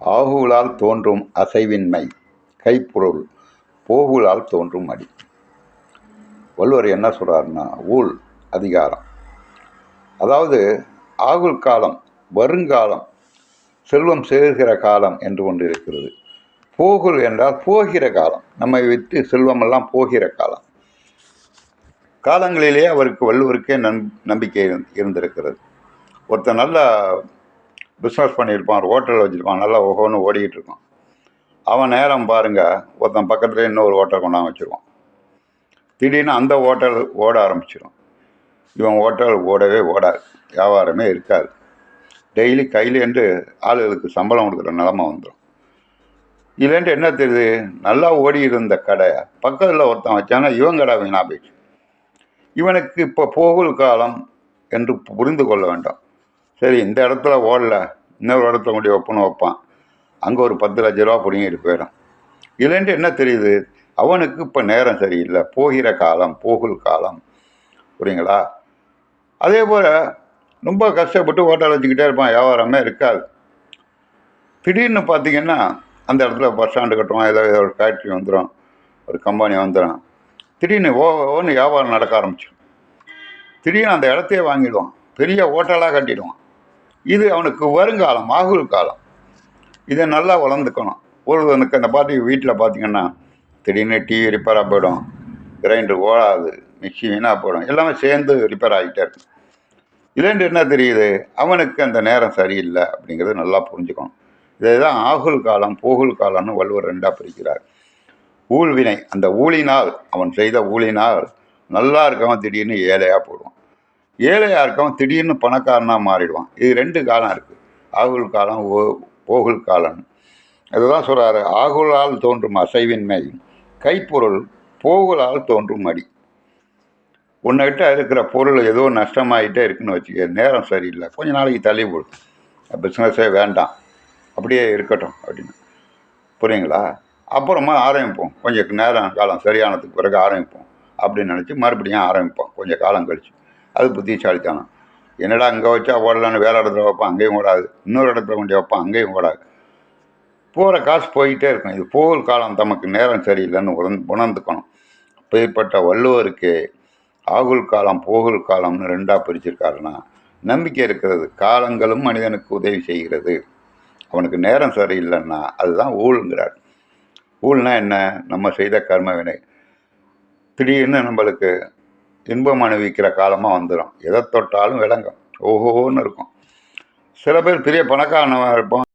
ஆகுலால் தோன்றும் அசைவின்மை கைப்பொருள் போகுலால் தோன்றும் அடி. வள்ளுவர் என்ன சொல்கிறாருன்னா, ஊழ் அதிகாரம், அதாவது ஆகுல் காலம், வருங்காலம், செல்வம் சேர்கிற காலம் என்று ஒன்று இருக்கிறது. போகுல் என்றால் போகிற காலம், நம்மை விட்டு செல்வமெல்லாம் போகிற காலம். காலங்களிலேயே அவருக்கு வள்ளுவருக்கே நம்பிக்கை இருந்திருக்கிறது. ஒருத்தர் நல்லா பிஸ்னஸ் பண்ணியிருப்பான், ஒரு ஹோட்டல் வச்சுருப்பான், நல்லா ஒவ்வொன்று ஓடிக்கிட்டு இருப்பான். அவன் நேரம் பாருங்கள், ஒருத்தன் பக்கத்துலேயே இன்னொரு ஹோட்டல் கொண்டாந்து வச்சுருவான். திடீர்னு அந்த ஹோட்டல் ஓட ஆரம்பிச்சிடும். இவன் ஹோட்டல் ஓடவே ஓடாது, வியாபாரமே இருக்காது. டெய்லி கையில் என்று ஆளுகளுக்கு சம்பளம் கொடுக்குற நிலமை வந்துடும். இதுலேருந்து என்ன தெரியுது, நல்லா ஓடி இருந்த கடை பக்கத்தில் ஒருத்தன் வச்சானா இவன் கடை வீணாக போயிடுச்சு. இவனுக்கு இப்போ போகுல் காலம் என்று புரிந்து கொள்ள வேண்டும். சரி, இந்த இடத்துல ஓடல, இன்னொரு இடத்துல கொண்டு வைப்பன்னு வைப்பான். அங்கே ஒரு 10 லட்ச ரூபா பிடிங்கிட்டு போயிடும். இதுலேருந்து என்ன தெரியுது, அவனுக்கு இப்போ நேரம் சரியில்லை, போகிற காலம், போகுல் காலம். புரியுங்களா? அதே போல் ரொம்ப கஷ்டப்பட்டு ஹோட்டல் வச்சுக்கிட்டே இருப்பான், வியாபாரமே இருக்காது. திடீர்னு பார்த்திங்கன்னா அந்த இடத்துல பஸ் ஸ்டாண்டு கட்டுவான், ஏதோ ஒரு ஃபேக்ட்ரி வந்துடும், ஒரு கம்பெனி வந்துடும். திடீர்னு ஒன்று வியாபாரம் நடக்க ஆரம்பிச்சிடும். திடீர்னு அந்த இடத்தையே வாங்கிடுவான், பெரிய ஹோட்டலாக கட்டிடுவான். இது அவனுக்கு வருங்காலம், ஆகுல் காலம். இதை நல்லா வளர்ந்துக்கணும். ஒருவனுக்கு அந்த பாட்டி வீட்டில் பார்த்திங்கன்னா திடீர்னு டிவி ரிப்பேராக போயிடும், கிரைண்டர் ஓடாது, மிக்சி வீணாக போயிடும், எல்லாமே சேர்ந்து ரிப்பேர் ஆகிட்டே இருக்கும். இதுலேருந்து என்ன தெரியுது, அவனுக்கு அந்த நேரம் சரியில்லை அப்படிங்கிறது நல்லா புரிஞ்சுக்கணும். இதை தான் ஆகுல் காலம், போகுல் காலம்னு வள்ளுவர் 2ஆக பிரிக்கிறார். ஊழ்வினை, அந்த ஊழினால், அவன் செய்த ஊழினால் நல்லா இருக்கவன் திடீர்னு ஏழையாக போடுவான், ஏழையாக இருக்கவன் திடீர்னு பணக்காரனாக மாறிடுவான். இது 2 காலம் இருக்குது, ஆகுல் காலம், போகுல் காலம். அதுதான் சொல்கிறாரு, ஆகுலால் தோன்றும் அசைவின்மை கைப்பொருள் போகுலால் தோன்றும் அடி. உன்கிட்ட இருக்கிற பொருள் ஏதோ நஷ்டமாகிட்டே இருக்குன்னு வச்சுக்க, நேரம் சரியில்லை, கொஞ்ச நாளைக்கு தள்ளி போடும், பிஸ்னஸே வேண்டாம், அப்படியே இருக்கட்டும் அப்படின்னு. புரியுங்களா? அப்புறமா ஆரம்பிப்போம், கொஞ்சம் நேரம் காலம் சரியானதுக்கு பிறகு ஆரம்பிப்போம் அப்படின்னு நினச்சி மறுபடியும் ஆரம்பிப்போம் கொஞ்சம் காலம் கழிச்சு. அது புத்திசாலித்தனம். என்னடா இங்கே வச்சா ஓடலான்னு வேறு இடத்துல வைப்பான், அங்கேயும் ஓடாது, இன்னொரு இடத்துல கொண்டு வைப்பான், அங்கேயும் ஓடாது. போகிற காசு போய்கிட்டே இருக்கும். இது போகுல் காலம், தமக்கு நேரம் சரியில்லைன்னு உணர்ந்துக்கணும். அப்பேற்பட்ட வள்ளுவருக்கு ஆகுல் காலம், போகுல் காலம்னு 2ஆக பிரிச்சிருக்காருன்னா நம்பிக்கை இருக்கிறது. காலங்களும் மனிதனுக்கு உதவி செய்கிறது. அவனுக்கு நேரம் சரியில்லைன்னா அதுதான் ஊழுங்கிறார். ஊழ்னா என்ன, நம்ம செய்த கர்ம வினை திடீர்னு நம்மளுக்கு இன்பம் அனுபவிக்கிற காலமாக வந்துடும். எதை தொட்டாலும் விளங்கும், ஓஹோன்னு இருக்கும். சில பேர் பெரிய பணக்காரனாக இருப்போம்,